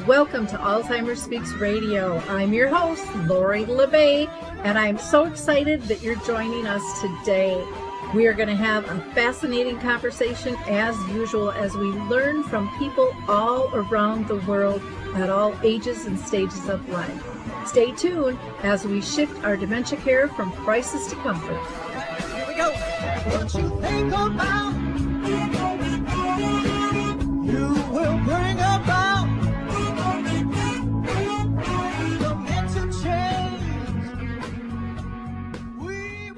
Welcome to Alzheimer's Speaks Radio. I'm your host, Lori LeBay, and I'm so excited that you're joining us today. We are going to have a fascinating conversation as usual as we learn from people all around the world at all ages and stages of life. Stay tuned as we shift our dementia care from crisis to comfort. Here we go. What you think about, you will bring about dementia change.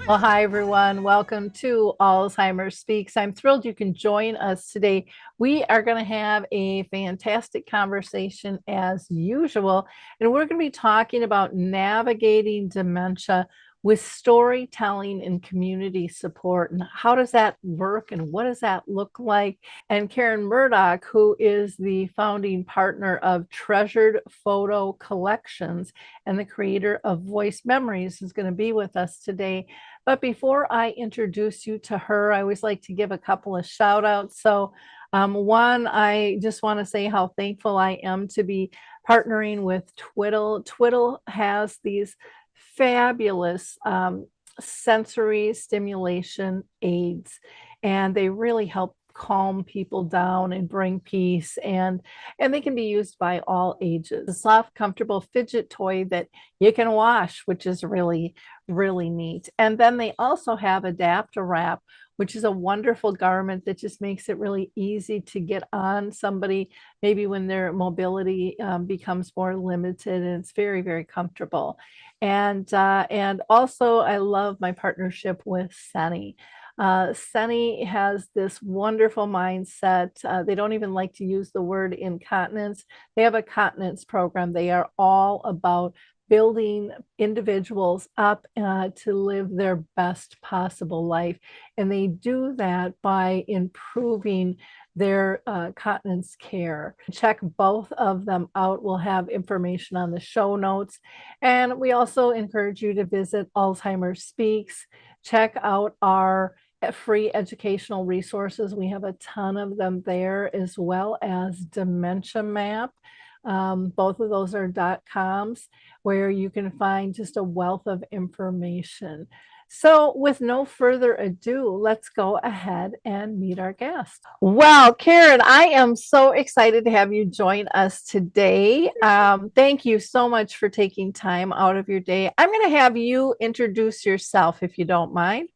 Well, hi, everyone. Welcome to Alzheimer's Speaks. I'm thrilled you can join us today. We are going to have a fantastic conversation as usual, and we're going to be talking about navigating dementia with storytelling and community support. And how does that work and what does that look like? And Karen Murdock, who is the founding partner of Treasured Photo Collections and the creator of Voice Memories, is going to be with us today. But before I introduce you to her, I always like to give a couple of shout outs. So one, I just want to say how thankful I am to be partnering with Twiddle. Twiddle has these fabulous sensory stimulation aids, and they really help calm people down and bring peace, and they can be used by all ages. A soft, comfortable fidget toy that you can wash, which is really neat. And then they also have Adapt a Wrap, which is a wonderful garment that just makes it really easy to get on somebody, maybe when their mobility becomes more limited, and it's very comfortable. And also I love my partnership with Seni. Seni has this wonderful mindset. They don't even like to use the word incontinence. They have a continence program. They are all about building individuals up to live their best possible life. And they do that by improving their continence care. Check both of them out. We'll have information on the show notes. And we also encourage you to visit Alzheimer's Speaks. Check out our free educational resources. We have a ton of them there, as well as Dementia Map. Both of those are .coms, where you can find just a wealth of information. So with no further ado, let's go ahead and meet our guest. Well, Karen, I am so excited to have you join us today. Thank you so much for taking time out of your day. I'm going to have you introduce yourself, if you don't mind.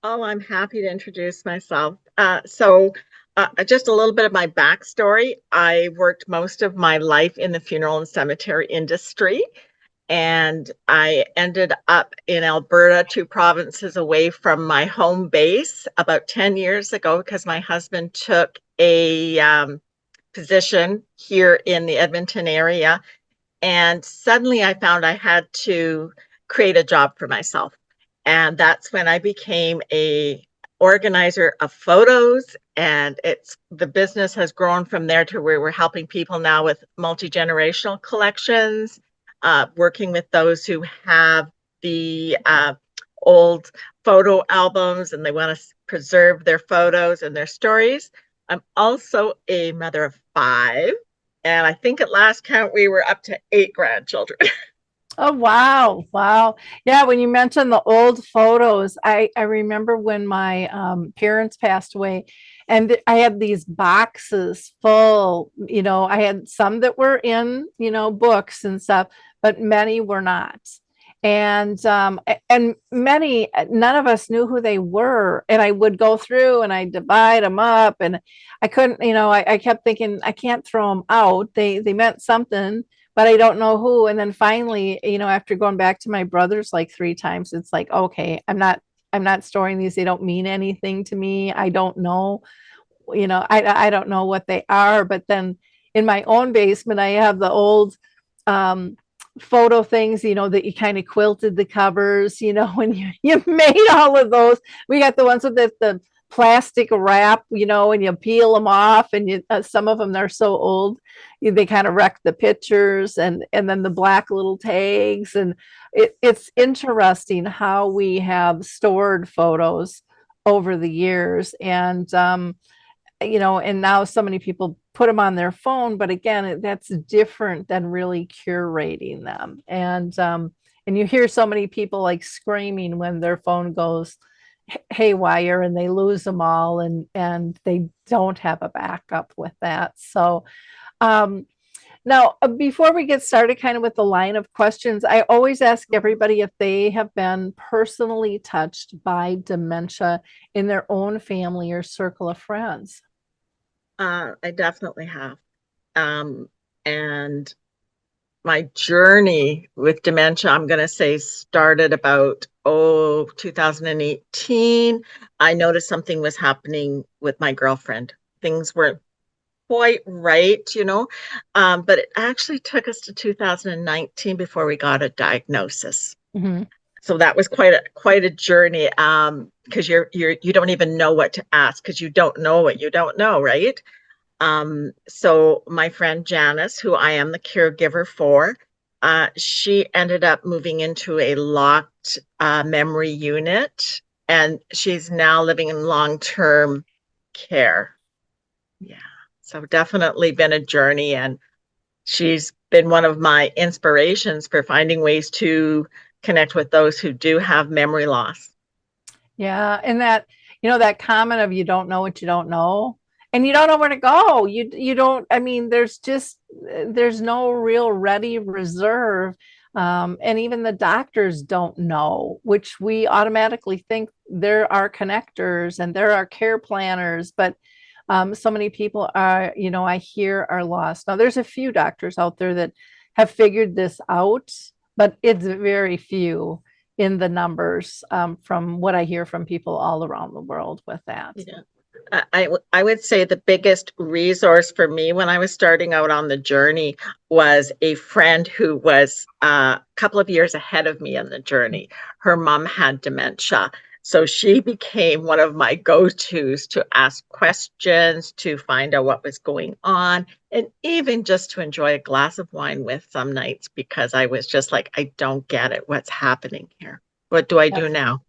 Oh, I'm happy to introduce myself. Just a little bit of my backstory. I worked most of my life in the funeral and cemetery industry, and I ended up in Alberta, 2 provinces away from my home base, about 10 years ago, because my husband took a position here in the Edmonton area. And suddenly I found I had to create a job for myself. And that's when I became a organizer of photos, and the business has grown from there to where we're helping people now with multi-generational collections, working with those who have the old photo albums and they want to preserve their photos and their stories. I'm also a mother of 5, and I think at last count we were up to 8 grandchildren. Oh, wow. Wow. Yeah, when you mentioned the old photos, I remember when my parents passed away, and I had these boxes full. I had some that were in, books and stuff, but many were not. And many, none of us knew who they were. And I would go through and I divide them up, and I couldn't, I kept thinking, I can't throw them out. They meant something, but I don't know who. And then finally, after going back to my brothers like 3 times, it's like, okay, I'm not storing these. They don't mean anything to me. I don't know, I don't know what they are. But then in my own basement, I have the old photo things, that you kind of quilted the covers, when you made all of those. We got the ones with the plastic wrap, and you peel them off, and some of them, they're so old, they kind of wreck the pictures, and then the black little tags. And it's interesting how we have stored photos over the years. And and now so many people put them on their phone, but again, that's different than really curating them. And you hear so many people like screaming when their phone goes haywire and they lose them all, and they don't have a backup with that. So um, now, before we get started, kind of with the line of questions, I always ask everybody if they have been personally touched by dementia in their own family or circle of friends. I definitely have. And my journey with dementia, I'm going to say, started about 2018. I noticed something was happening with my girlfriend. Things weren't quite right, but it actually took us to 2019 before we got a diagnosis. Mhm. So that was quite a journey, because you don't even know what to ask because you don't know what you don't know, right? So my friend Janice, who I am the caregiver for, she ended up moving into a locked memory unit, and she's now living in long-term care. Yeah. So definitely been a journey, and she's been one of my inspirations for finding ways to connect with those who do have memory loss. Yeah, and that comment of you don't know what you don't know, and you don't know where to go. You don't. I mean, there's no real ready reserve, and even the doctors don't know, which we automatically think there are connectors and there are care planners, but so many people are, I hear are lost. Now, there's a few doctors out there that have figured this out, but it's very few in the numbers, from what I hear from people all around the world with that. Yeah. I would say the biggest resource for me when I was starting out on the journey was a friend who was a couple of years ahead of me in the journey. Her mom had dementia. So she became one of my go-tos to ask questions, to find out what was going on, and even just to enjoy a glass of wine with some nights because I was just like, I don't get it. What's happening here? What do I do now?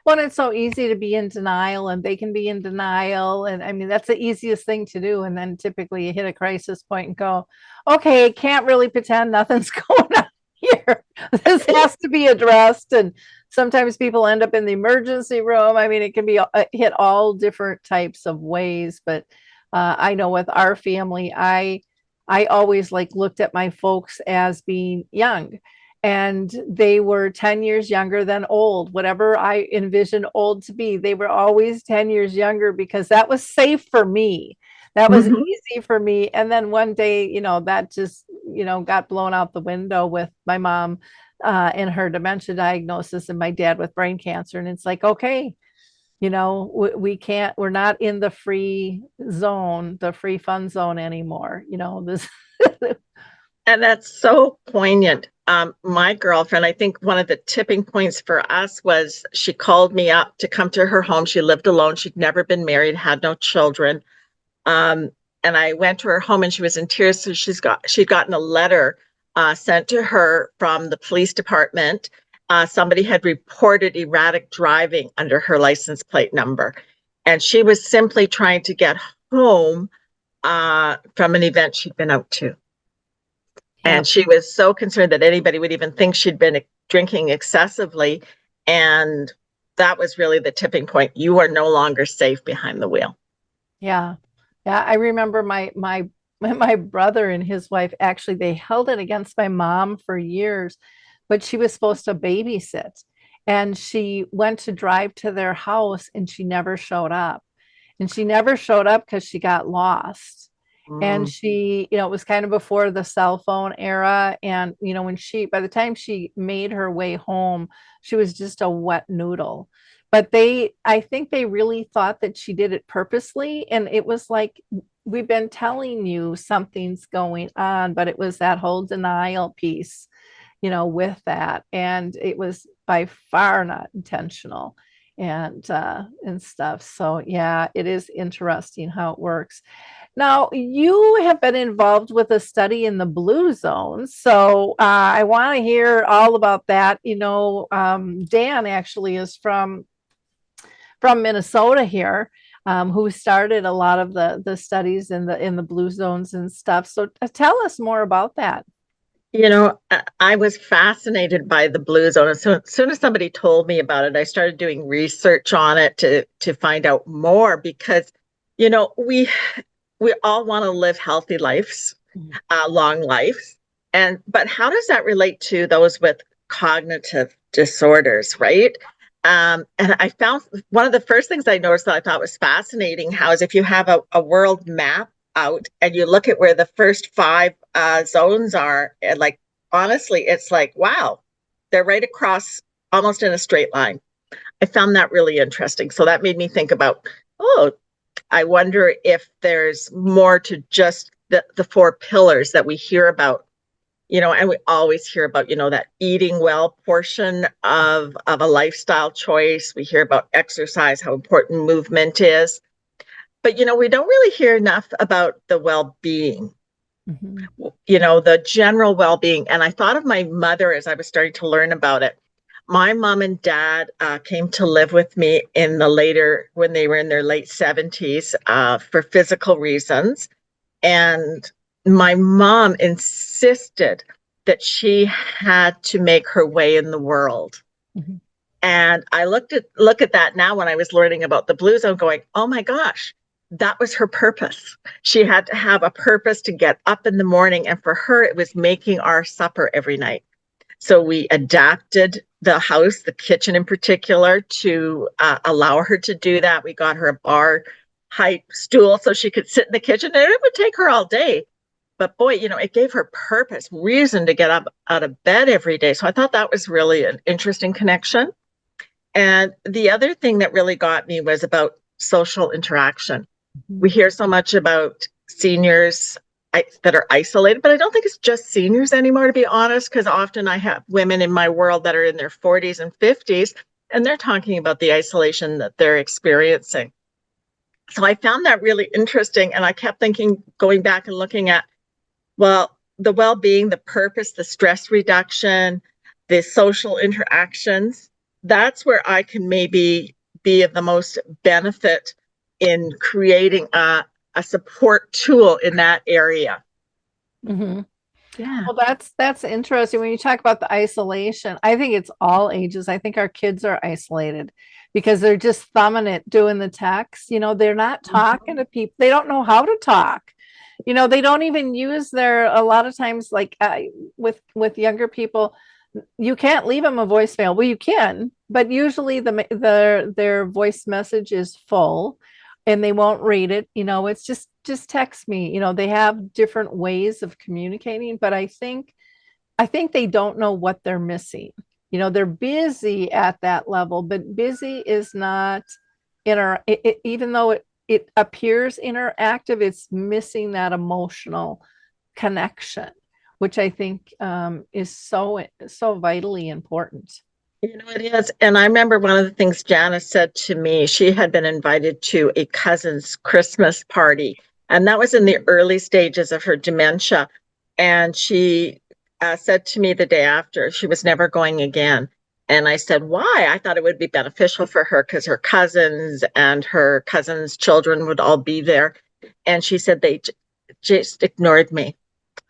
Well, it's so easy to be in denial, and they can be in denial. And I mean, that's the easiest thing to do. And then typically you hit a crisis point and go, okay, can't really pretend nothing's going on here. This has to be addressed. And sometimes people end up in the emergency room. I mean, it can be hit all different types of ways. But I know with our family, I always like looked at my folks as being young, and they were 10 years younger than old. Whatever I envisioned old to be, they were always 10 years younger because that was safe for me. That was Mhm. easy for me. And then one day, that just, got blown out the window with my mom and her dementia diagnosis, and my dad with brain cancer. And it's like, okay, we can't, we're not in the free zone, the free fun zone anymore. This. And that's so poignant. My girlfriend, I think one of the tipping points for us was she called me up to come to her home. She lived alone. She'd never been married, had no children. Um, and I went to her home and she was in tears. So she'd gotten a letter sent to her from the police department. Somebody had reported erratic driving under her license plate number. And she was simply trying to get home from an event she'd been out to. Yeah. And she was so concerned that anybody would even think she'd been drinking excessively. And that was really the tipping point. You are no longer safe behind the wheel. Yeah. Yeah, I remember my brother and his wife, actually they held it against my mom for years, but she was supposed to babysit, and she went to drive to their house and she never showed up. And she never showed up because she got lost. And Mm. she, it was kind of before the cell phone era. And, by the time she made her way home, she was just a wet noodle. But I think they really thought that she did it purposely. And it was like, we've been telling you something's going on, but it was that whole denial piece, with that. And it was by far not intentional and stuff. So yeah, it is interesting how it works. Now, you have been involved with a study in the blue zone. So I want to hear all about that. Dan actually is from Minnesota here. who started a lot of the studies in the blue zones and stuff. So tell us more about that. I was fascinated by the blue zone. As soon as somebody told me about it, I started doing research on it to find out more because, we all want to live healthy lives, Mhm. long lives. But how does that relate to those with cognitive disorders, right? And I found one of the first things I noticed that I thought was fascinating how is if you have a world map out and you look at where the first five zones are, and like honestly, it's like, wow, they're right across almost in a straight line. I found that really interesting. So that made me think about, oh, I wonder if there's more to just the four pillars that we hear about, and we always hear about, that eating well portion of a lifestyle choice. We hear about exercise, how important movement is. But, we don't really hear enough about the well being, Mhm. the general well being. And I thought of my mother as I was starting to learn about it. My mom and dad came to live with me when they were in their late 70s for physical reasons. And my mom insisted that she had to make her way in the world. Mhm. And I look at that now when I was learning about the blue zone, going, oh my gosh, that was her purpose. She had to have a purpose to get up in the morning. And for her, it was making our supper every night. So we adapted the house, the kitchen in particular, to allow her to do that. We got her a bar height stool so she could sit in the kitchen, and it would take her all day. But boy, it gave her purpose, reason to get up out of bed every day. So I thought that was really an interesting connection. And the other thing that really got me was about social interaction. Mhm. We hear so much about seniors that are isolated, but I don't think it's just seniors anymore, to be honest, because often I have women in my world that are in their 40s and 50s, and they're talking about the isolation that they're experiencing. So I found that really interesting. And I kept thinking, going back and looking at, well, the well being, the purpose, the stress reduction, the social interactions, that's where I can maybe be of the most benefit in creating a support tool in that area. Mhm. Yeah. Well, that's interesting. When you talk about the isolation, I think it's all ages. I think our kids are isolated because they're just thumbing it, doing the text. They're not talking to people. They don't know how to talk. They don't even use a lot of times, like with younger people, you can't leave them a voicemail. Well, you can, but usually their voice message is full and they won't read it. It's just text me. They have different ways of communicating, but I think they don't know what they're missing. They're busy at that level, but busy is not even though it appears interactive, it's missing that emotional connection, which I think is so vitally important. It is. And I remember one of the things Janice said to me, she had been invited to a cousin's Christmas party, and that was in the early stages of her dementia. And she said to me the day after, she was never going again. And I said, why? I thought it would be beneficial for her because her cousins and her cousins' children would all be there. And she said they just ignored me.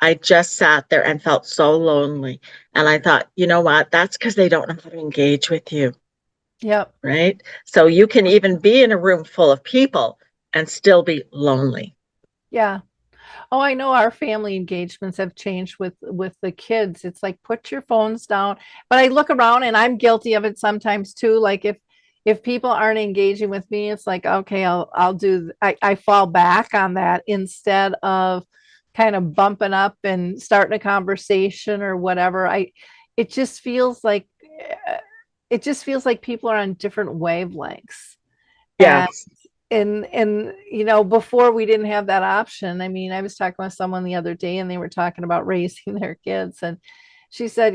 I just sat there and felt so lonely. And I thought, you know what? That's because they don't know how to engage with you, Yep. right? So you can even be in a room full of people and still be lonely. Yeah. Oh, I know our family engagements have changed with the kids. It's like put your phones down. But I look around and I'm guilty of it sometimes too. Like if people aren't engaging with me, it's like, okay, I fall back on that instead of kind of bumping up and starting a conversation or whatever. It just feels like eh, it just feels like people are on different wavelengths. And Yes. before we didn't have that option. I mean, I was talking with someone the other day and they were talking about raising their kids, and she said,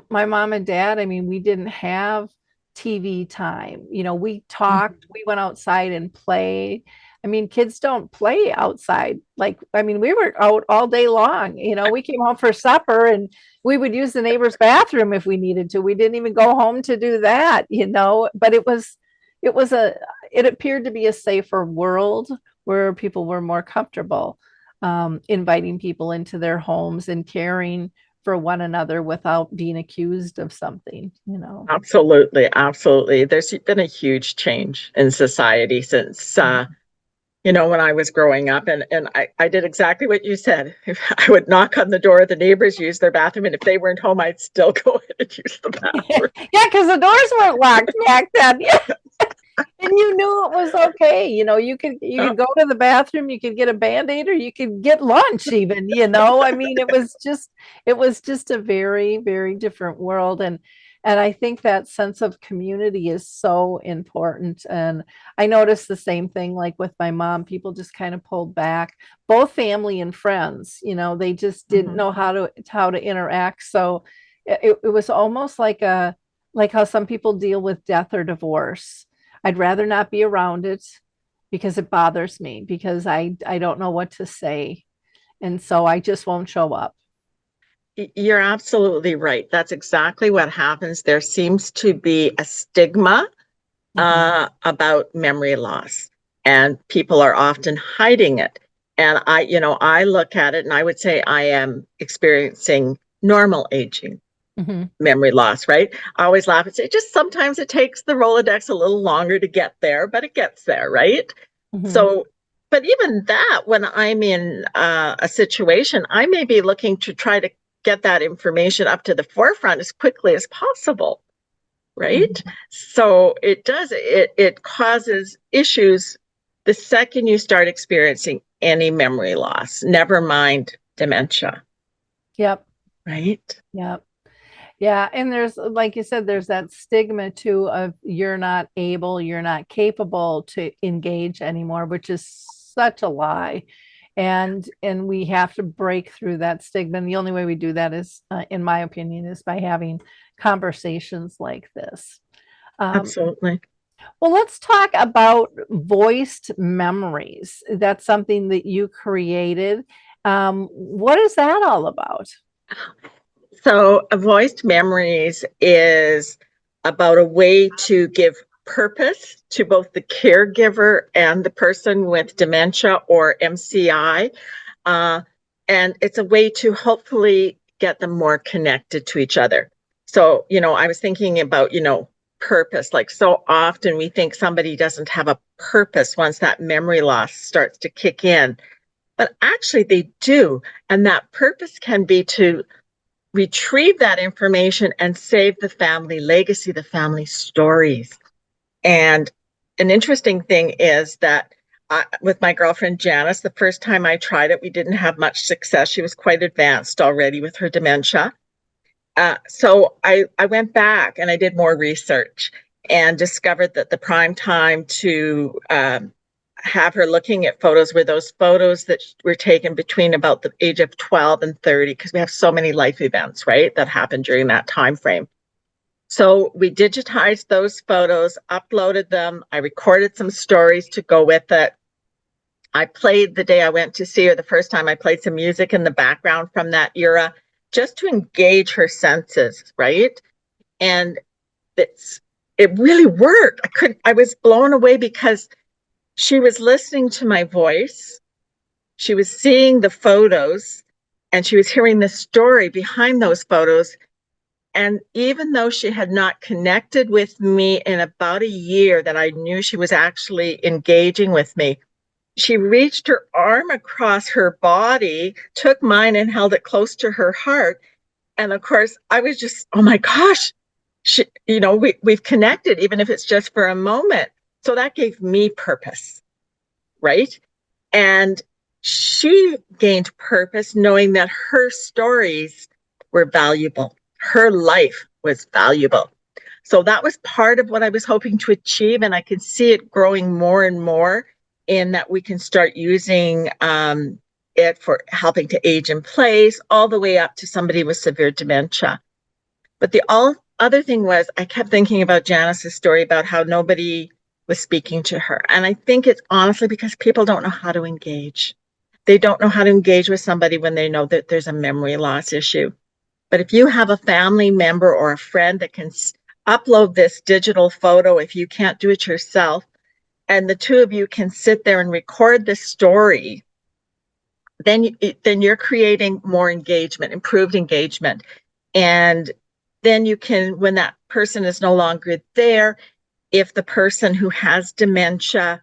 my mom and dad, I mean, we didn't have TV time. We talked, we went outside and played. I mean, kids don't play outside. Like, I mean, we were out all day long. We came home for supper and we would use the neighbor's bathroom if we needed to. We didn't even go home to do that, but it was a it appeared to be a safer world where people were more comfortable inviting people into their homes and caring for one another without being accused of something, you know. Absolutely, absolutely. There's been a huge change in society since when I was growing up, and I did exactly what you said. I would knock on the door, the neighbors use their bathroom, and if they weren't home, I'd still go in and use the bathroom. Yeah, because the doors weren't locked back then. Yeah. And you knew it was okay. You could go to the bathroom, you could get a Band-Aid, or you could get lunch even, you know. I mean, it was just a very, very different world. And I think that sense of community is so important. And I noticed the same thing like with my mom. People just kind of pulled back, both family and friends, they just didn't know how to interact. So it was almost like how some people deal with death or divorce. I'd rather not be around it because it bothers me because I don't know what to say. And so I just won't show up. You're absolutely right. That's exactly what happens. There seems to be a stigma Mhm. about memory loss, and people are often hiding it. And I look at it and I would say I am experiencing normal aging Mhm. memory loss, right? I always laugh and say, just sometimes it takes the Rolodex a little longer to get there, but it gets there, right? Mhm. So, but even that, when I'm in a situation, I may be looking to try to get that information up to the forefront as quickly as possible, right? Mhm. So it causes issues the second you start experiencing any memory loss, never mind dementia, Yep. right? Yep. Yeah, and there's, like you said, there's that stigma too of you're not able, you're not capable to engage anymore, which is such a lie. And we have to break through that stigma. And the only way we do that is, in my opinion, is by having conversations like this. Um, Absolutely. well, let's talk about voiced memories. That's something that you created. What is that all about? So, voiced memories is about a way to give purpose to both the caregiver and the person with dementia or MCI. Uh, and it's a way to hopefully get them more connected to each other. So, I was thinking about, purpose. Like so often we think somebody doesn't have a purpose once that memory loss starts to kick in, but actually they do. And that purpose can be to retrieve that information and save the family legacy, the family stories. And an interesting thing is that with my girlfriend Janice, the first time I tried it, we didn't have much success. She was quite advanced already with her dementia. So I went back and I did more research and discovered that the prime time to have her looking at photos were those photos that were taken between about the age of 12 and 30, because we have so many life events, right, that happened during that time frame. So we digitized those photos, uploaded them. I recorded some stories to go with it. I played the day I went to see her the first time, I played some music in the background from that era just to engage her senses, right? And it's it really worked. I was blown away because she was listening to my voice, she was seeing the photos, and she was hearing the story behind those photos. And even though she had not connected with me in about a year that I knew she was actually engaging with me, she reached her arm across her body, took mine and held it close to her heart. And of course, I was just, oh my gosh, we've connected, even if it's just for a moment. So that gave me purpose, right? And she gained purpose knowing that her stories were valuable. Her life was valuable. So that was part of what I was hoping to achieve. And I can see it growing more and more in that we can start using it for helping to age in place, all the way up to somebody with severe dementia. But the all other thing was, I kept thinking about Janice's story about how nobody was speaking to her. And I think it's honestly because people don't know how to engage. They don't know how to engage with somebody when they know that there's a memory loss issue. But if you have a family member or a friend that can upload this digital photo if you can't do it yourself, and the two of you can sit there and record the story, then you're creating more engagement, improved engagement. And then you can, when that person is no longer there, if the person who has dementia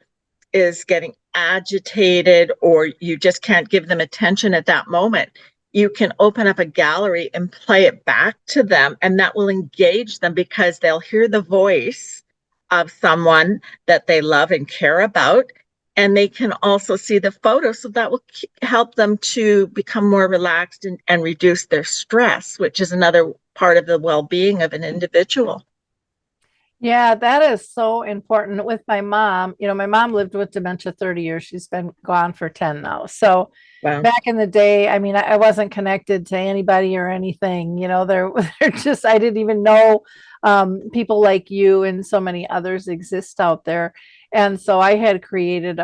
is getting agitated or you just can't give them attention at that moment, you can open up a gallery and play it back to them, and that will engage them because they'll hear the voice of someone that they love and care about, and they can also see the photo, so that will help them to become more relaxed and reduce their stress, which is another part of the well-being of an individual. Yeah, that is so important. With my mom, my mom lived with dementia 30 years. She's been gone for 10 now. So Wow. back in the day, I mean, I wasn't connected to anybody or anything. They're just, I didn't even know people like you and so many others exist out there. And so I had created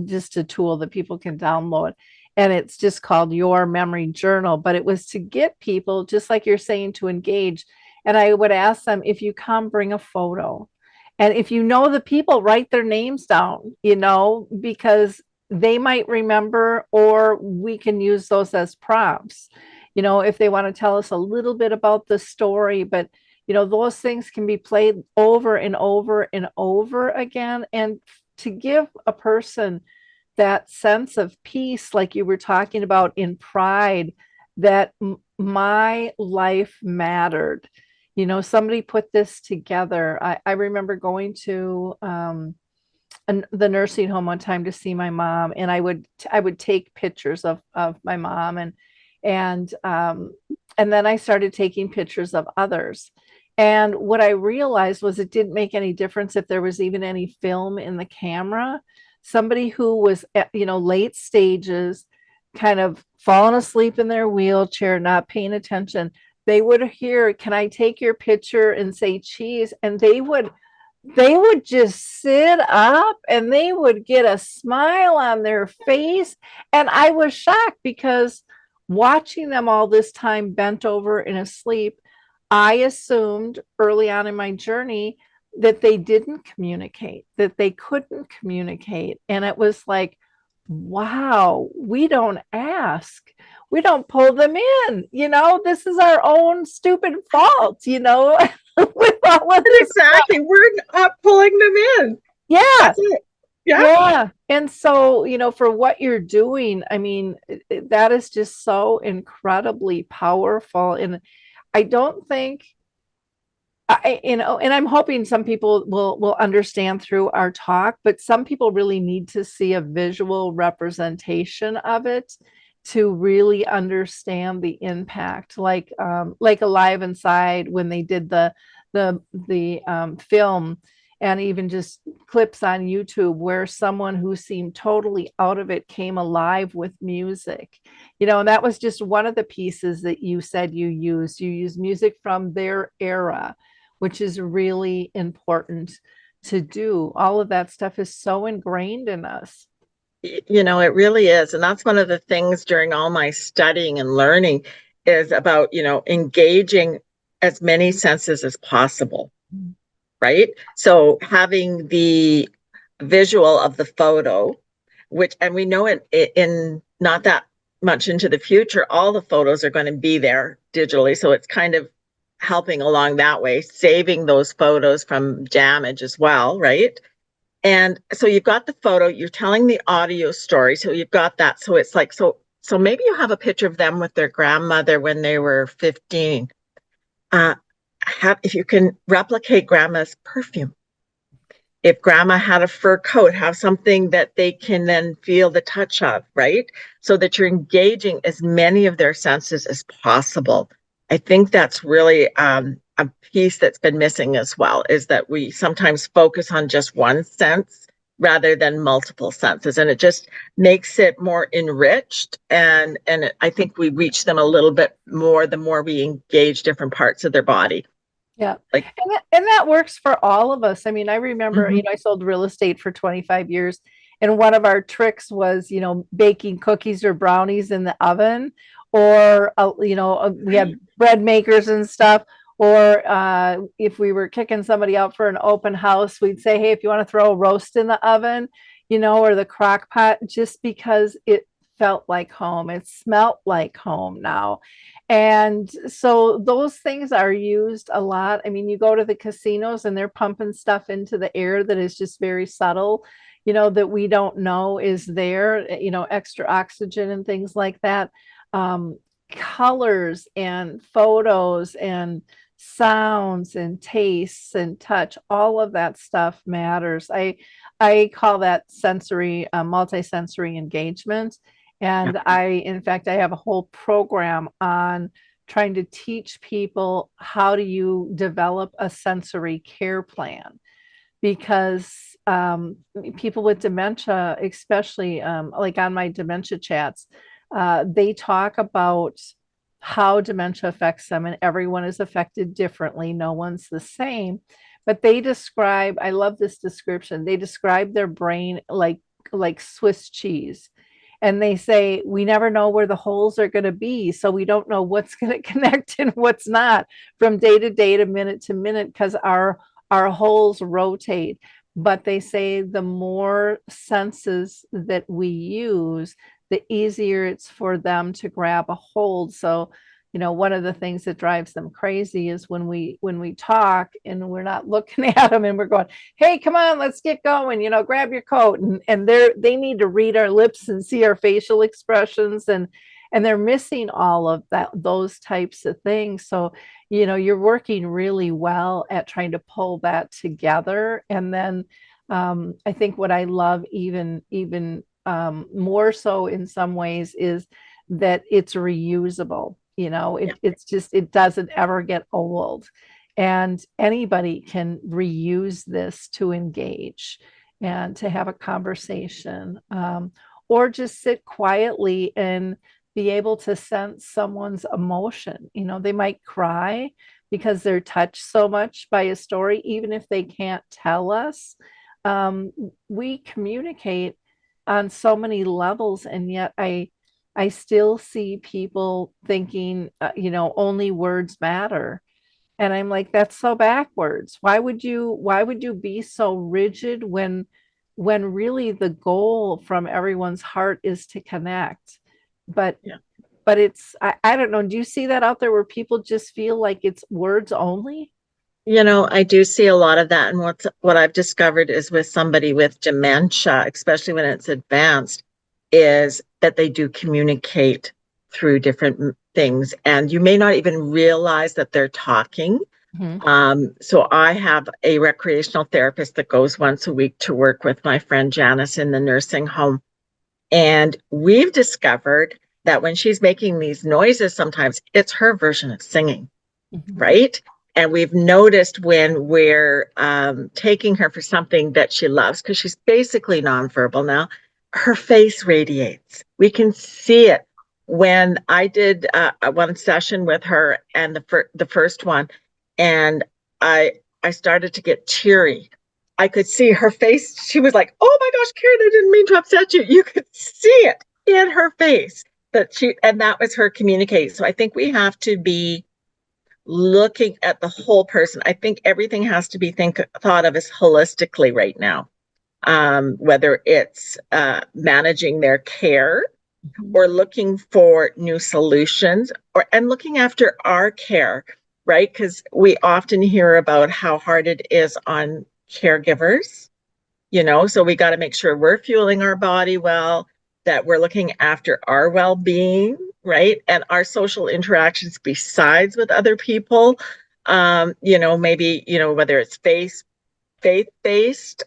just a tool that people can download. And it's just called Your Memory Journal. But it was to get people, just like you're saying, to engage. And I would ask them, if you come, bring a photo. And if you know the people, write their names down, because they might remember, or we can use those as prompts, if they want to tell us a little bit about the story. But, those things can be played over and over and over again. And to give a person that sense of peace, like you were talking about, in pride, that my life mattered. Somebody put this together. I remember going to the nursing home one time to see my mom, and I would take pictures of my mom, and then I started taking pictures of others. And what I realized was it didn't make any difference if there was even any film in the camera. Somebody who was at, late stages, kind of falling asleep in their wheelchair, not paying attention, they would hear, "Can I take your picture?" and say cheese, and they would just sit up and they would get a smile on their face. And I was shocked, because watching them all this time bent over and asleep, I assumed early on in my journey that they didn't communicate, that they couldn't communicate. And it was like, wow, we don't ask. We don't pull them in. This is our own stupid fault, with all of this stuff. Exactly. We're not pulling them in. Yeah. That's it. Yeah. Yeah. And so, for what you're doing, I mean, that is just so incredibly powerful. And I don't think and I'm hoping some people will understand through our talk, but some people really need to see a visual representation of it to really understand the impact. Like Alive Inside, when they did the film, and even just clips on YouTube where someone who seemed totally out of it came alive with music. And that was just one of the pieces that you said you used. You use music from their era, which is really important to do. All of that stuff is so ingrained in us. It really is. And that's one of the things during all my studying and learning is about, engaging as many senses as possible, right? So having the visual of the photo, and we know in not that much into the future, all the photos are going to be there digitally. So it's kind of helping along that way, saving those photos from damage as well, right? And so you've got the photo, you're telling the audio story. So you've got that. So it's like, so maybe you have a picture of them with their grandmother when they were 15. If you can replicate grandma's perfume. If grandma had a fur coat, have something that they can then feel the touch of, right? So that you're engaging as many of their senses as possible. I think that's really a piece that's been missing as well, is that we sometimes focus on just one sense rather than multiple senses. And it just makes it more enriched. And I think we reach them a little bit more the more we engage different parts of their body. Yeah. Like, And that works for all of us. I mean, I remember, I sold real estate for 25 years. And one of our tricks was, baking cookies or brownies in the oven, or, we had bread makers and stuff. Or if we were kicking somebody out for an open house, we'd say, hey, if you want to throw a roast in the oven, or the crock pot, just because it felt like home. It smelt like home now. And so those things are used a lot. I mean, you go to the casinos and they're pumping stuff into the air that is just very subtle, that we don't know is there, extra oxygen and things like that. Um, Colors and photos and sounds and tastes and touch, all of that stuff matters. I call that sensory, multisensory engagement. And in fact, I have a whole program on trying to teach people how do you develop a sensory care plan, because people with dementia, especially like on my dementia chats, they talk about how dementia affects them, and everyone is affected differently. No one's the same. But they describe, I love this description, they describe their brain like Swiss cheese. And they say, we never know where the holes are going to be. So we don't know what's going to connect and what's not from day to minute to minute, because our holes rotate. But they say the more senses that we use, the easier it's for them to grab a hold. So, one of the things that drives them crazy is when we talk and we're not looking at them and we're going, hey, come on, let's get going, grab your coat. And they need to read our lips and see our facial expressions, and they're missing all of that, those types of things. So, you're working really well at trying to pull that together. And then I think what I love even more so in some ways is that it's reusable. It's just, it doesn't ever get old, and anybody can reuse this to engage and to have a conversation, or just sit quietly and be able to sense someone's emotion. They might cry because they're touched so much by a story, even if they can't tell us. We communicate on so many levels, and yet I still see people thinking, only words matter. And I'm like, that's so backwards. Why would you be so rigid when really the goal from everyone's heart is to connect? But Yeah. but I don't know. Do you see that out there where people just feel like it's words only? I do see a lot of that. And what I've discovered is with somebody with dementia, especially when it's advanced, is that they do communicate through different things. And you may not even realize that they're talking. Mhm. So I have a recreational therapist that goes once a week to work with my friend Janice in the nursing home. And we've discovered that when she's making these noises, sometimes it's her version of singing, Mhm. right? And we've noticed when we're taking her for something that she loves, because she's basically nonverbal now, her face radiates. We can see it. When I did one session with her, and the first one, and I I started to get teary. I could see her face. She was like, "Oh my gosh, Karen, I didn't mean to upset you." You could see it in her face and that was her communicating. So I think we have to be looking at the whole person. I think everything has to be thought of as holistically right now, whether it's managing their care Mhm. or looking for new solutions and looking after our care, right? Because we often hear about how hard it is on caregivers, so we got to make sure we're fueling our body well, that we're looking after our well-being, right? And our social interactions besides with other people. Maybe, whether it's faith-based,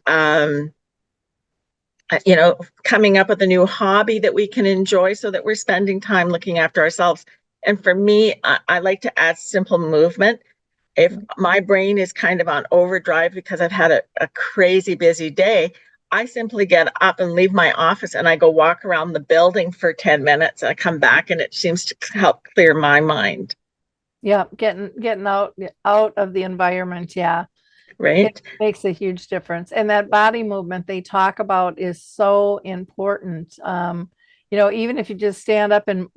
coming up with a new hobby that we can enjoy so that we're spending time looking after ourselves. And for me, I like to add simple movement. If my brain is kind of on overdrive because I've had a crazy busy day, I simply get up and leave my office and I go walk around the building for 10 minutes and I come back, and it seems to help clear my mind, Yeah, getting out of the environment. Yeah. It right? makes a huge difference. And that body movement they talk about is so important. even if you just stand up and,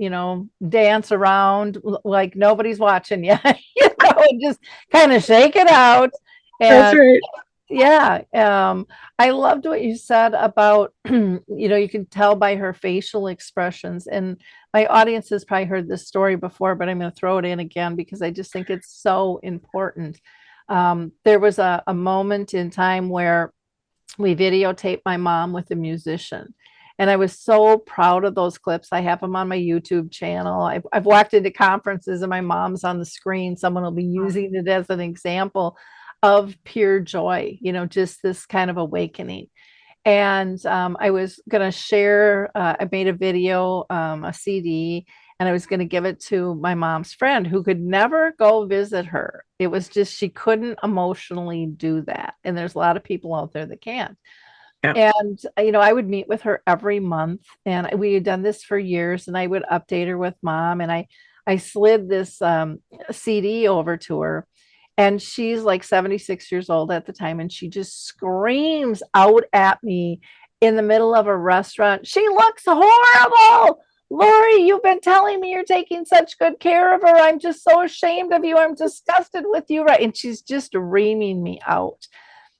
dance around like nobody's watching you, and just kind of shake it out. That's And right. yeah, I loved what you said about, you can tell by her facial expressions. And my audience has probably heard this story before, but I'm going to throw it in again because I just think it's so important. There was a moment in time where we videotaped my mom with a musician. And I was so proud of those clips. I have them on my YouTube channel. I've walked into conferences and my mom's on the screen. Someone will be using it as an example of pure joy, just this kind of awakening. And I was going to share, I made a video, a CD, and I was going to give it to my mom's friend who could never go visit her. It was just, she couldn't emotionally do that. And there's a lot of people out there that can't. Yeah. And, I would meet with her every month, and we had done this for years, and I would update her with mom. And I slid this CD over to her, and she's like 76 years old at the time. And she just screams out at me in the middle of a restaurant, "She looks horrible. Lori, you've been telling me you're taking such good care of her. I'm just so ashamed of you. I'm disgusted with you." Right. And she's just reaming me out.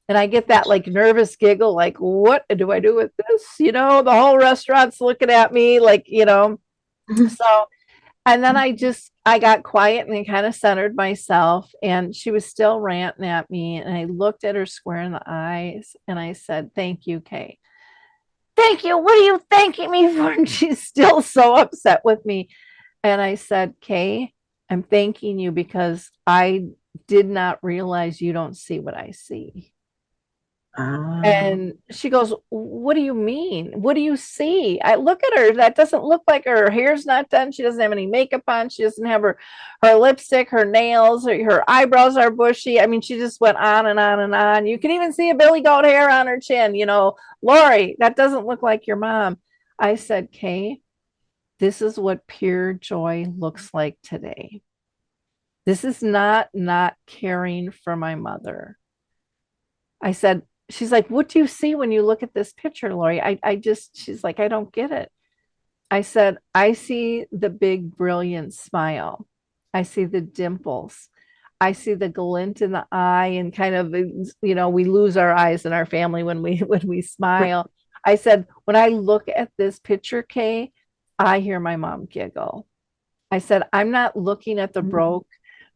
And I get that like nervous giggle, like, what do I do with this? The whole restaurant's looking at me like, Mhm. so, and then I got quiet and kind of centered myself. And she was still ranting at me. And I looked at her square in the eyes and I said, "Thank you, Kay. Thank you. What are you thanking me for?" And she's still so upset with me. And I said, "Kay, I'm thanking you because I did not realize you don't see what I see." Ah. And she goes, "What do you mean? What do you see?" I look at her. That doesn't look like her. Her hair's not done. She doesn't have any makeup on. She doesn't have her lipstick, her nails, her eyebrows are bushy. I mean, she just went on and on and on. You can even see a billy goat hair on her chin. "Lori, that doesn't look like your mom." I said, "Kay, this is what pure joy looks like today. This is not caring for my mother." I said, she's like, "What do you see when you look at this picture, Lori?" She's like, "I don't get it." I said, "I see the big, brilliant smile. I see the dimples. I see the glint in the eye and kind of, we lose our eyes in our family when we smile." I said, "When I look at this picture, Kay, I hear my mom giggle." I said, "I'm not looking at the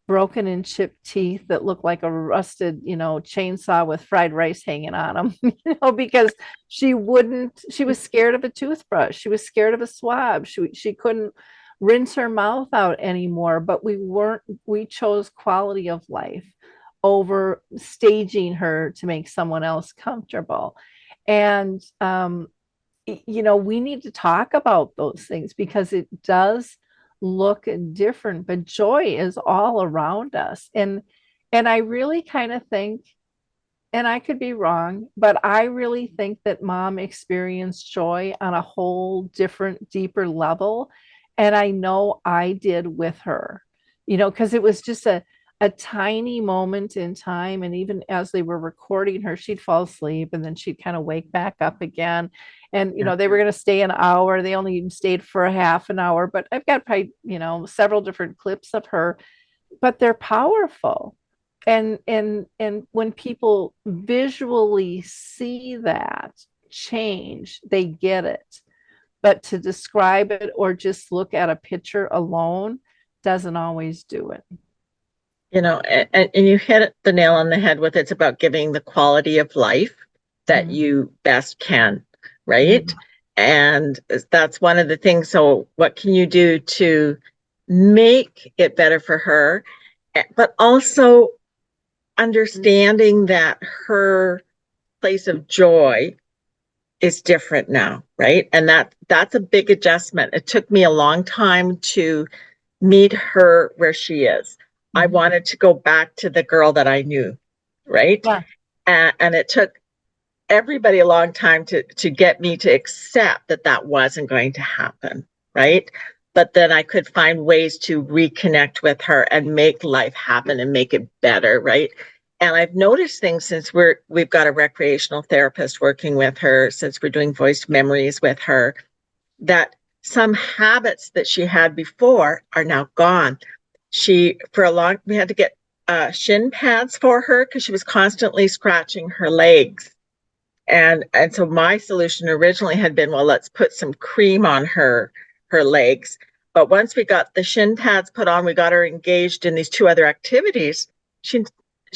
broken and chipped teeth that look like a rusted, chainsaw with fried rice hanging on them," because she was scared of a toothbrush. She was scared of a swab. She couldn't rinse her mouth out anymore, but we chose quality of life over staging her to make someone else comfortable. And, we need to talk about those things because it does look different, but joy is all around us. And I really kind of think, and I could be wrong, but I really think that mom experienced joy on a whole different, deeper level. And I know I did with her, because it was just a tiny moment in time. And even as they were recording her, she'd fall asleep and then she'd kind of wake back up again. And, Yeah. they were going to stay an hour. They only even stayed for a half an hour, but I've got probably, several different clips of her, but they're powerful. And when people visually see that change, they get it. But to describe it or just look at a picture alone doesn't always do it. And you hit the nail on the head with it's about giving the quality of life that Mhm. you best can, right? Mhm. And that's one of the things. So, what can you do to make it better for her? But also understanding that her place of joy is different now, right? And that's a big adjustment. It took me a long time to meet her where she is. I Mhm. wanted to go back to the girl that I knew, right? Yeah. And it took everybody a long time to get me to accept that that wasn't going to happen, right? But then I could find ways to reconnect with her and make life happen and make it better, right? And I've noticed things since we've got a recreational therapist working with her, since we're doing voiced memories with her, that some habits that she had before are now gone. We had to get shin pads for her because she was constantly scratching her legs. And so my solution originally had been, well, let's put some cream on her legs. But once we got the shin pads put on, we got her engaged in these two other activities. She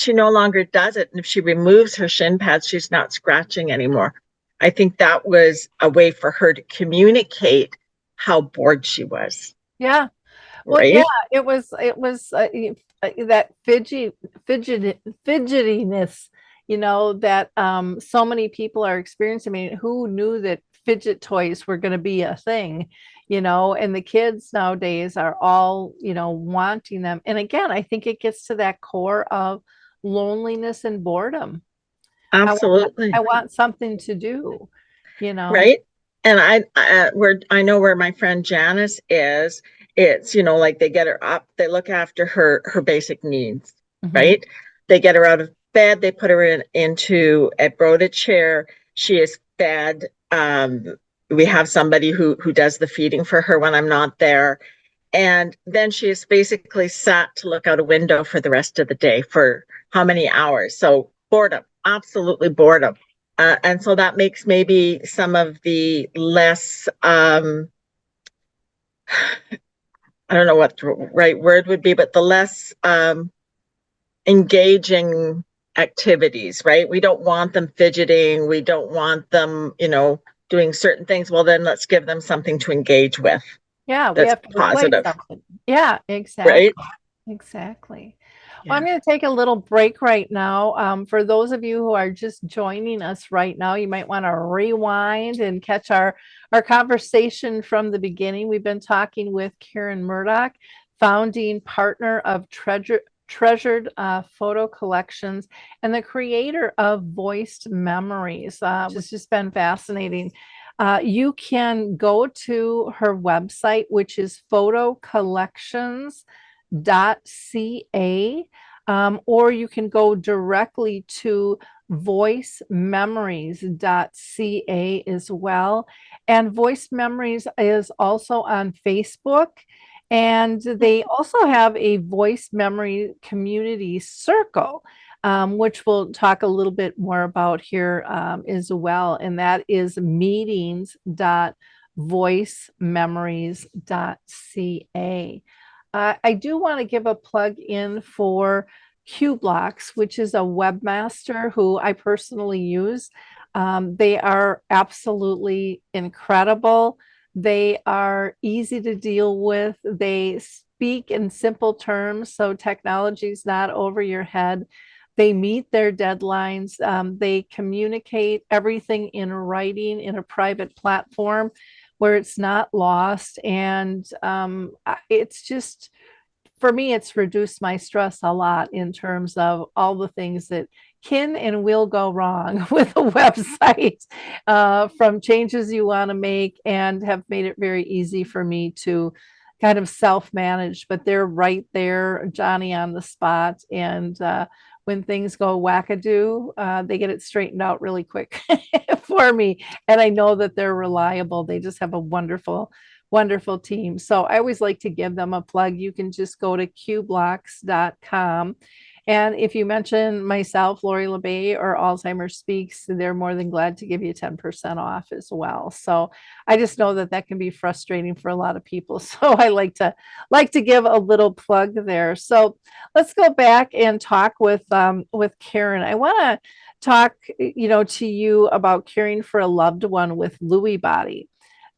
no longer does it. And if she removes her shin pads, she's not scratching anymore. I think that was a way for her to communicate how bored she was, Yeah. Well, yeah, right? it was that fidgetiness, that so many people are experiencing. I mean, who knew that fidget toys were going to be a thing, and the kids nowadays are all, wanting them. And again, I think it gets to that core of loneliness and boredom. I want I Absolutely. want something to do, you know. Right. And I know where my friend Janice is. It's, like they get her up, they look after her basic needs, Mhm. right? They get her out of bed, they put her into a broda chair. She is fed. We have somebody who does the feeding for her when I'm not there. And then she is basically sat to look out a window for the rest of the day for how many hours? So boredom, absolutely boredom. And so that makes maybe some of the less, I don't know what the right word would be, but the less engaging activities, right? We don't want them fidgeting. We don't want them, doing certain things. Well, then let's give them something to engage with Yeah, we that's have to replace positive, something. Yeah, exactly. right? Exactly. Well, I'm Yeah. going to take a little break right now. For those of you who are just joining us right now, you might want to rewind and catch our conversation from the beginning. We've been talking with Karen Murdock, founding partner of Treasured Photo Collections and the creator of Voiced Memories, which has just been fascinating. You can go to her website, which is photocollections.ca, or you can go directly to voicememories.ca as well. And Voice Memories is also on Facebook. And they also have a voice memory community circle, which we'll talk a little bit more about here as well. And that is meetings.voicememories.ca. I do want to give a plug in for Qblocks, which is a webmaster who I personally use. They are absolutely incredible. They are easy to deal with. They speak in simple terms, so technology is not over your head. They meet their deadlines. They communicate everything in writing in a private platform where it's not lost. And it's just, for me, it's reduced my stress a lot in terms of all the things that can and will go wrong with a website, from changes you want to make, and have made it very easy for me to kind of self-manage. But they're right there, Johnny on the spot. And when things go wackadoo, they get it straightened out really quick for me. And I know that they're reliable. They just have a wonderful team. So I always like to give them a plug. You can just go to qblocks.com. And if you mention myself, Lori LeBay, or Alzheimer's Speaks, they're more than glad to give you 10% off as well. So I just know that that can be frustrating for a lot of people. So I like to give a little plug there. So let's go back and talk with Karen. I want to talk, to you about caring for a loved one with Lewy body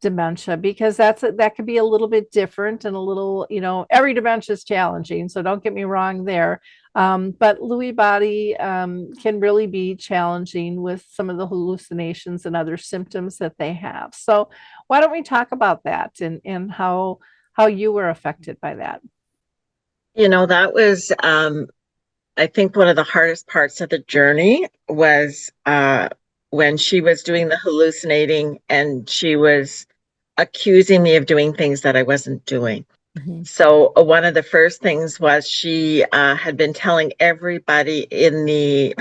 dementia, because that could be a little bit different and a little, every dementia is challenging, so don't get me wrong there. But Lewy body can really be challenging with some of the hallucinations and other symptoms that they have. So why don't we talk about that, and how you were affected by that? That was, I think, one of the hardest parts of the journey was when she was doing the hallucinating and she was accusing me of doing things that I wasn't doing. Mhm. So, one of the first things was she had been telling everybody in the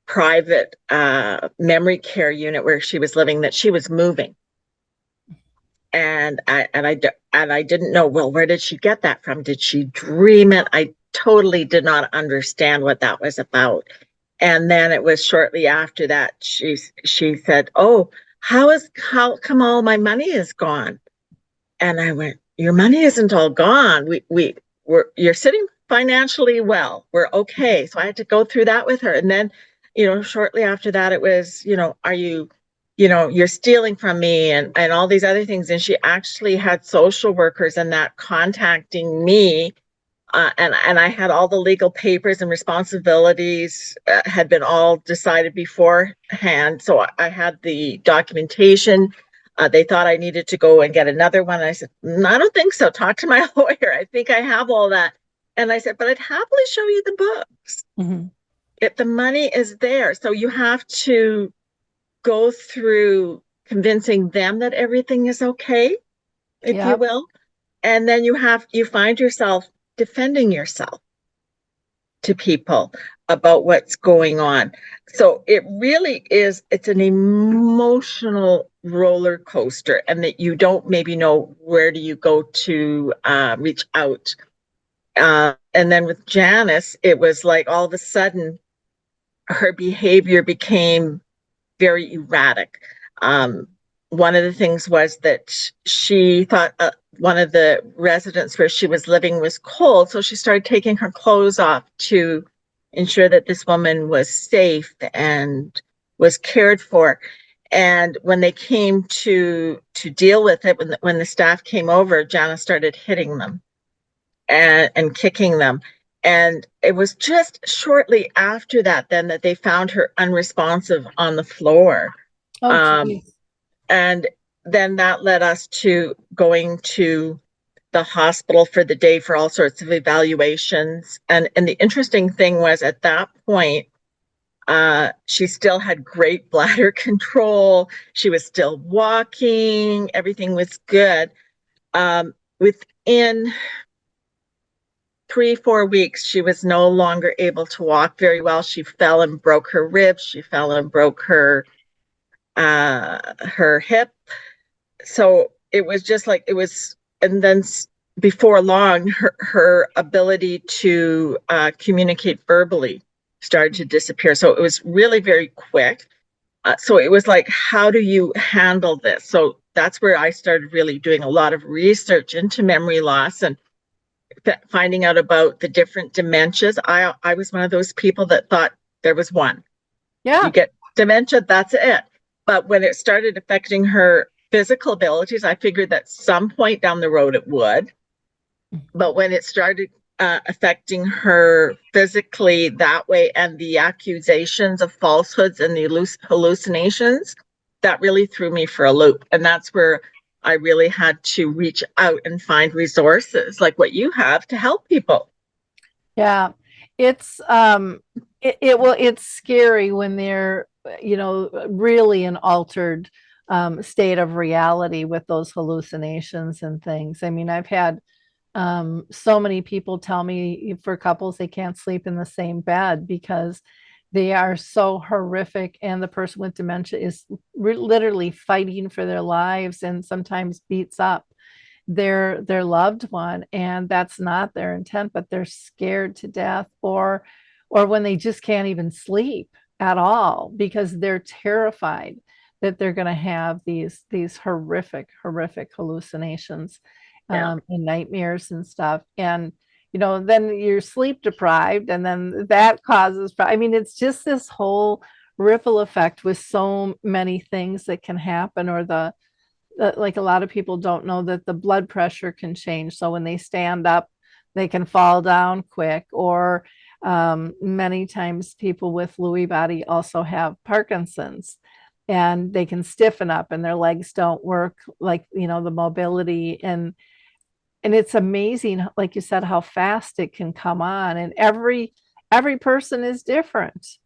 private memory care unit where she was living that she was moving. And I didn't know, well, where did she get that from? Did she dream it? I totally did not understand what that was about. And then it was shortly after that she said, "Oh, how come all my money is gone?" And I went, "Your money isn't all gone. You're sitting financially well. We're okay." So I had to go through that with her. And then, shortly after that, it was, are you, you're stealing from me, and all these other things. And she actually had social workers and that contacting me. And I had all the legal papers and responsibilities had been all decided beforehand. So I had the documentation. They thought I needed to go and get another one. I said, "No, I don't think so. Talk to my lawyer. I think I have all that." And I said, "But I'd happily show you the books. Mm-hmm. If the money is there." So you have to go through convincing them that everything is okay, if you Yep. will. And then you find yourself defending yourself to people about what's going on. So it really is, it's an emotional roller coaster, and that you don't maybe know where do you go to reach out. And then with Janice, it was like all of a sudden her behavior became very erratic. Um, One of the things was that she thought one of the residents where she was living was cold, so she started taking her clothes off to ensure that this woman was safe and was cared for. And when they came to deal with it, when the staff came over, Janice started hitting them and kicking them. And it was just shortly after that then that they found her unresponsive on the floor. Oh, Um, geez. and then that led us to going to the hospital for the day for all sorts of evaluations. And the interesting thing was at that point, she still had great bladder control. She was still walking. Everything was good. Within 3, 4 weeks, she was no longer able to walk very well. She fell and broke her ribs. She fell and broke her hip. So it was just like it was. And then before long, her ability to communicate verbally started to disappear. So it was really very quick. So it was like, how do you handle this? So that's where I started really doing a lot of research into memory loss and finding out about the different dementias. I was one of those people that thought there was one. You Yeah. get dementia, that's it. But when it started affecting her physical abilities, I figured that some point down the road it would. But when it started affecting her physically that way, and the accusations of falsehoods and the hallucinations, that really threw me for a loop. And that's where I really had to reach out and find resources like what you have to help people. Yeah. It's it's scary when they're, really an altered state of reality with those hallucinations and things. I mean, I've had so many people tell me for couples they can't sleep in the same bed because they are so horrific, and the person with dementia is literally fighting for their lives and sometimes beats up their loved one, and that's not their intent, but they're scared to death, or when they just can't even sleep at all because they're terrified that they're going to have these horrific hallucinations, Yeah. and nightmares and stuff. And then you're sleep deprived, and then that causes, I mean, it's just this whole ripple effect with so many things that can happen. Or like a lot of people don't know that the blood pressure can change. So when they stand up, they can fall down quick. Or many times people with Lewy body also have Parkinson's, and they can stiffen up and their legs don't work, like, the mobility. And it's amazing, like you said, how fast it can come on. And every person is different,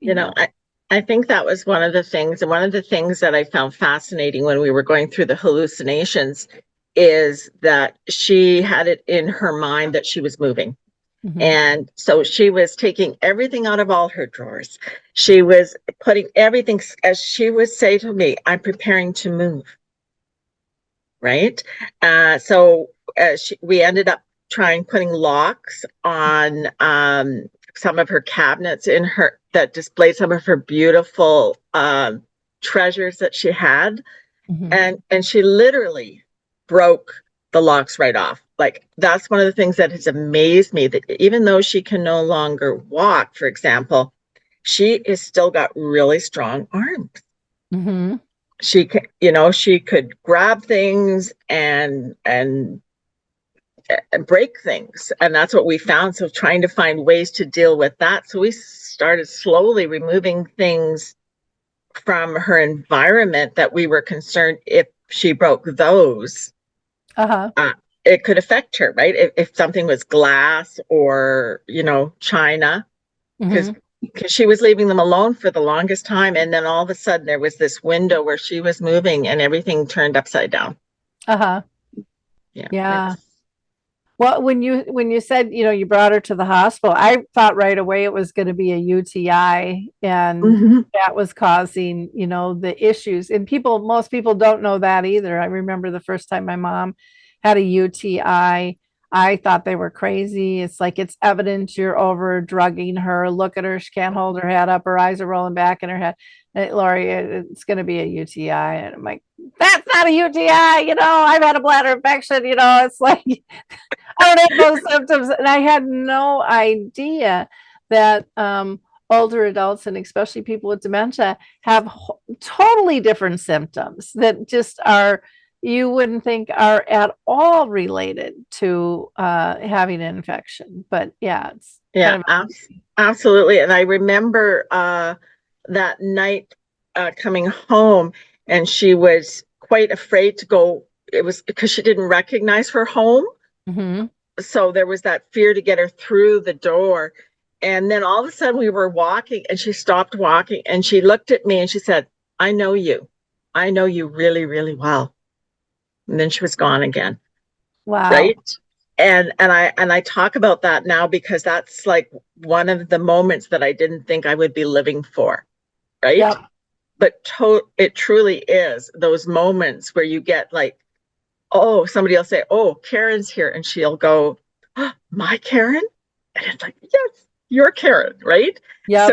you You know, know. I think that was one of the things, and one of the things that I found fascinating when we were going through the hallucinations is that she had it in her mind that she was moving. Mhm. And so she was taking everything out of all her drawers. She was putting everything, as she would say to me, "I'm preparing to move." right? We ended up trying putting locks on some of her cabinets in her that displayed some of her beautiful treasures that she had, Mhm. and she literally broke the locks right off. Like that's one of the things that has amazed me, that even though she can no longer walk, for example, she is still got really strong arms. Mhm. She can, she could grab things and break things, and that's what we found. So trying to find ways to deal with that, so we started slowly removing things from her environment that we were concerned if she broke those, Uh-huh. uh, it could affect her, right? If something was glass or china, because Mhm. she was leaving them alone for the longest time, and then all of a sudden there was this window where she was moving and everything turned upside down. Uh-huh. Yeah, it Yeah. was. Well, when you said, you brought her to the hospital, I thought right away it was going to be a UTI, and Mhm. that was causing, the issues. And most people don't know that either. I remember the first time my mom had a UTI, I thought they were crazy. It's like, it's evident you're over drugging her. Look at her. She can't hold her head up. Her eyes are rolling back in her head. Lori, it's going to be a UTI. And I'm like, that's not a UTI. I've had a bladder infection. It's like, I don't have those symptoms. And I had no idea that older adults, and especially people with dementia, have totally different symptoms that just are, you wouldn't think are at all related to having an infection. But yeah, it's Yeah, kind of, absolutely. And I remember that night coming home, and she was quite afraid to go. It was because she didn't recognize her home. mm-hmm. So there was that fear to get her through the door. And then all of a sudden we were walking, and she stopped walking and she looked at me and she said, "I know you. I know you really, really well." And then she was gone again. Wow. Right. And I talk about that now because that's like one of the moments that I didn't think I would be living for. Right. Yep. But it truly is those moments where you get like, oh, somebody will say, "Oh, Karen's here," and she'll go, "Oh, my Karen?" And it's like, "Yes, you're Karen," right? Yep.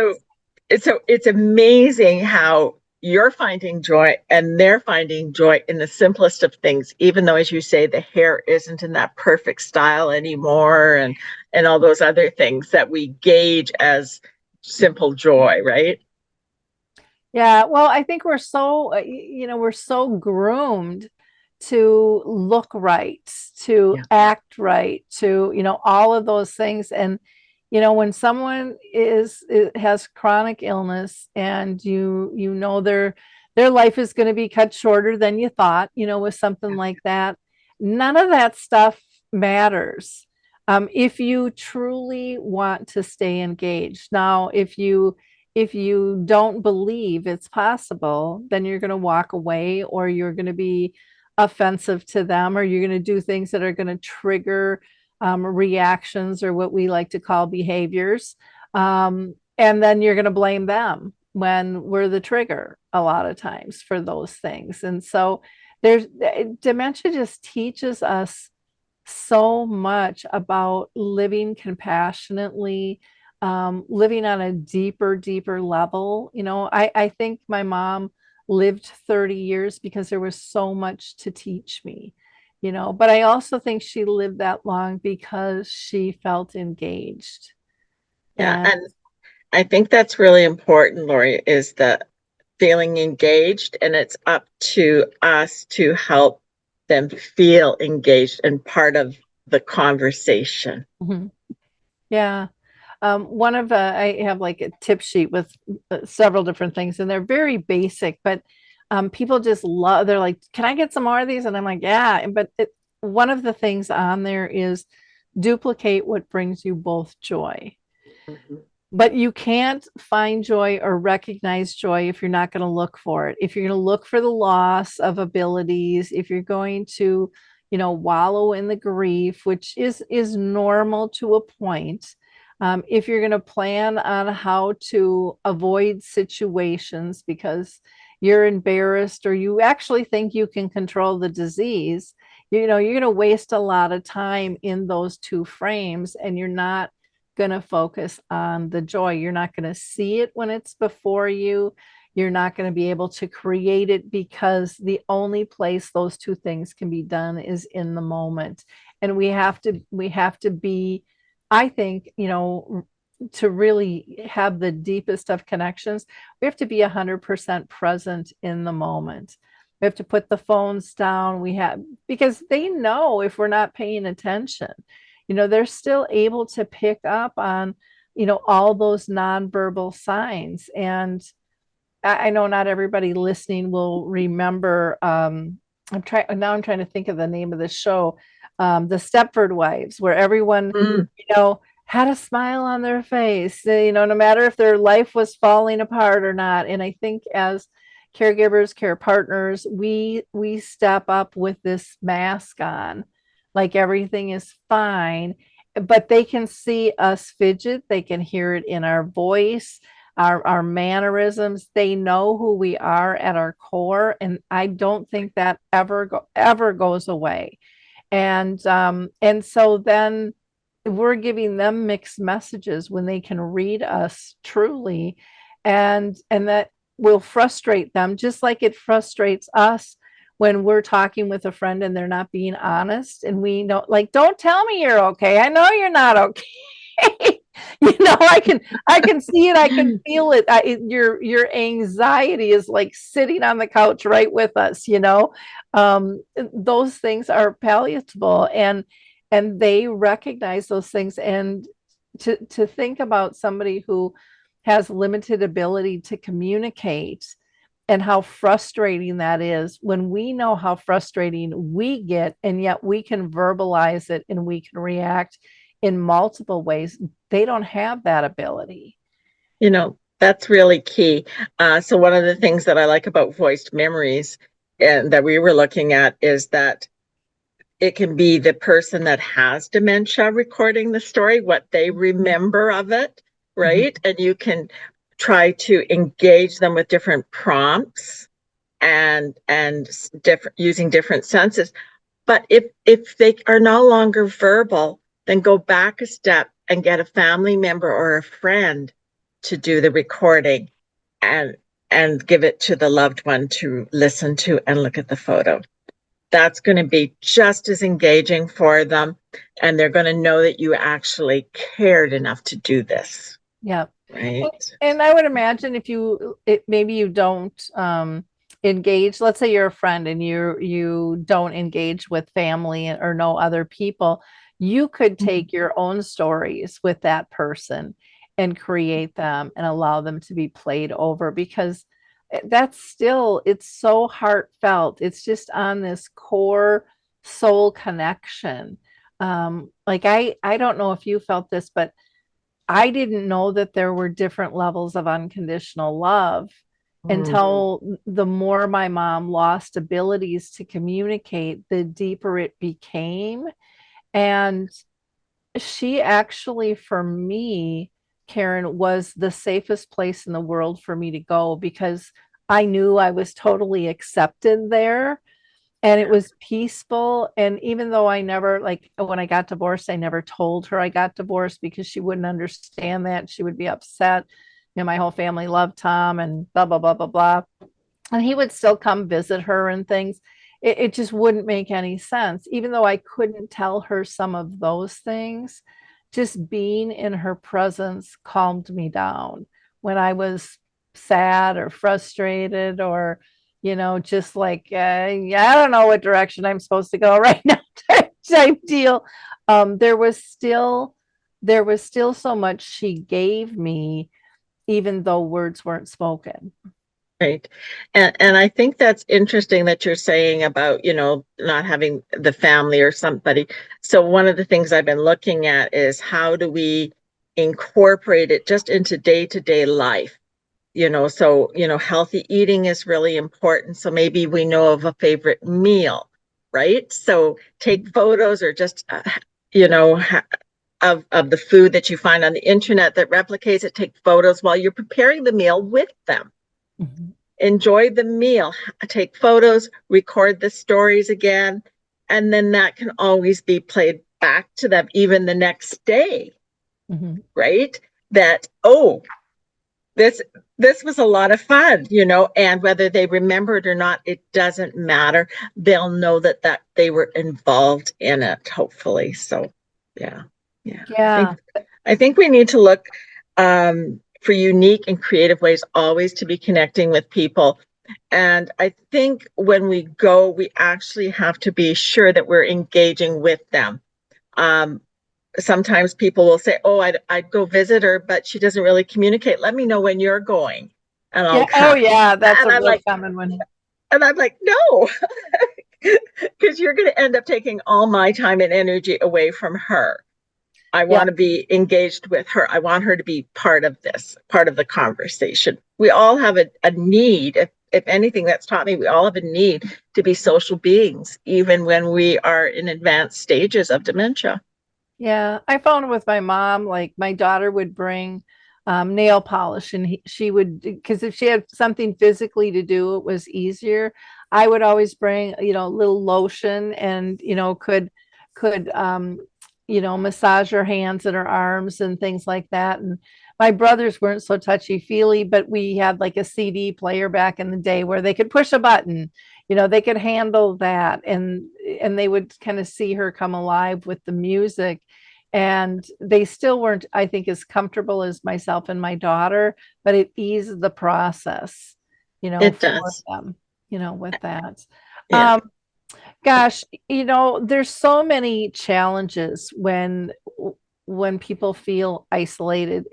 So it's amazing how you're finding joy and they're finding joy in the simplest of things, even though, as you say, the hair isn't in that perfect style anymore, and all those other things that we gauge as simple joy, right? Yeah, well, I think we're so groomed to look right, to Yeah. act right, to, all of those things. And, when someone has chronic illness, and their life is going to be cut shorter than you thought, with something like that, none of that stuff matters. If you truly want to stay engaged. Now, if you don't believe it's possible, then you're going to walk away, or you're going to be offensive to them, or you're going to do things that are going to trigger reactions, or what we like to call behaviors. And then you're going to blame them when we're the trigger a lot of times for those things. And so dementia just teaches us so much about living compassionately, living on a deeper level. I think my mom lived 30 years because there was so much to teach me, but I also think she lived that long because she felt engaged. Yeah. And And I think that's really important, Lori, is the feeling engaged, and it's up to us to help them feel engaged and part of the conversation. mhm. Yeah. I have like a tip sheet with several different things, and they're very basic, but people just love, they're like, can I get some more of these? And I'm like, yeah. But one of the things on there is duplicate what brings you both joy. Mhm. But you can't find joy or recognize joy if you're not going to look for it. If you're going to look for the loss of abilities, if you're going to, wallow in the grief, which is normal to a point. If you're going to plan on how to avoid situations, because you're embarrassed, or you actually think you can control the disease, you're going to waste a lot of time in those two frames, and you're not going to focus on the joy. You're not going to see it when it's before you. You're not going to be able to create it, because the only place those two things can be done is in the moment. And we have to be, I think, to really have the deepest of connections, we have to be 100% present in the moment. We have to put the phones down. Because they know if we're not paying attention, they're still able to pick up on, all those nonverbal signs. And I know not everybody listening will remember. I'm trying to think of the name of the show, the Stepford Wives, where everyone, Mm. had a smile on their face, no matter if their life was falling apart or not. And I think as caregivers, care partners, we step up with this mask on, like everything is fine, but they can see us fidget, they can hear it in our voice, our mannerisms. They know who we are at our core, and I don't think that ever goes away. And so then we're giving them mixed messages when they can read us truly, and that will frustrate them, just like it frustrates us when we're talking with a friend and they're not being honest, and we know, like, don't tell me you're okay, I know you're not okay. I can see it, I can feel it. Your anxiety is like sitting on the couch right with us. Those things are palatable, and they recognize those things. And to think about somebody who has limited ability to communicate, and how frustrating that is, when we know how frustrating we get, and yet we can verbalize it and we can react in multiple ways. They don't have that ability. That's really key. So one of the things that I like about voiced memories and that we were looking at is that it can be the person that has dementia recording the story, what they remember of it, right? Mhm. And you can try to engage them with different prompts and different using different senses. But if they are no longer verbal, then go back a step and get a family member or a friend to do the recording and and give it to the loved one to listen to and look at the photo. That's going to be just as engaging for them, and they're going to know that you actually cared enough to do this, Yeah. right? And I would imagine, if maybe you don't engage, let's say you're a friend and you don't engage with family or no other people, you could take your own stories with that person and create them and allow them to be played over, because it's so heartfelt. It's just on this core soul connection. Like, I don't know if you felt this, but I didn't know that there were different levels of unconditional love Mm. until the more my mom lost abilities to communicate, the deeper it became. And she actually, for me, Karen, was the safest place in the world for me to go, because I knew I was totally accepted there, and it was peaceful. And even though I never, like, when I got divorced, I never told her I got divorced, because she wouldn't understand that. She would be upset. My whole family loved Tom, and blah blah blah blah blah, and he would still come visit her and things. It just wouldn't make any sense. Even though I couldn't tell her some of those things, just being in her presence calmed me down when I was sad or frustrated, or just like, yeah, I don't know what direction I'm supposed to go right now, type deal. There was still so much she gave me, even though words weren't spoken. Right. And I think that's interesting that you're saying about, not having the family or somebody. So one of the things I've been looking at is how do we incorporate it just into day-to-day life? So, healthy eating is really important. So maybe we know of a favorite meal, right? So take photos, or just, you know, of the food that you find on the internet that replicates it. Take photos while you're preparing the meal with them, Mhm. enjoy the meal, take photos, record the stories again, and then that can always be played back to them even the next day, right? That, oh, this this was a lot of fun, and whether they remember it or not, it doesn't matter. They'll know that they were involved in it, hopefully. So yeah. Yeah. I think we need to look for unique and creative ways always to be connecting with people. And I think when we go, we actually have to be sure that we're engaging with them. Sometimes people will say, oh, I'd go visit her, but she doesn't really communicate. Let me know when you're going. And I'll Yeah. Oh, come. yeah. That's And a I'm real like, common one. no, because you're going to end up taking all my time and energy away from her. I Yeah. want to be engaged with her. I want her to be part of this, part of the conversation. We all have a need. If anything, that's taught me we all have a need to be social beings, even when we are in advanced stages of dementia. Yeah, I found with my mom, like my daughter would bring nail polish, and she would, because if she had something physically to do, it was easier. I would always bring, a little lotion, and could massage her hands and her arms and things like that. And my brothers weren't so touchy feely, but we had like a CD player back in the day where they could push a button, they could handle that, and they would kind of see her come alive with the music. And they still weren't, I think, as comfortable as myself and my daughter, but it eased the process, It for does. them, with that. Yeah. Gosh, there's so many challenges when people feel isolated,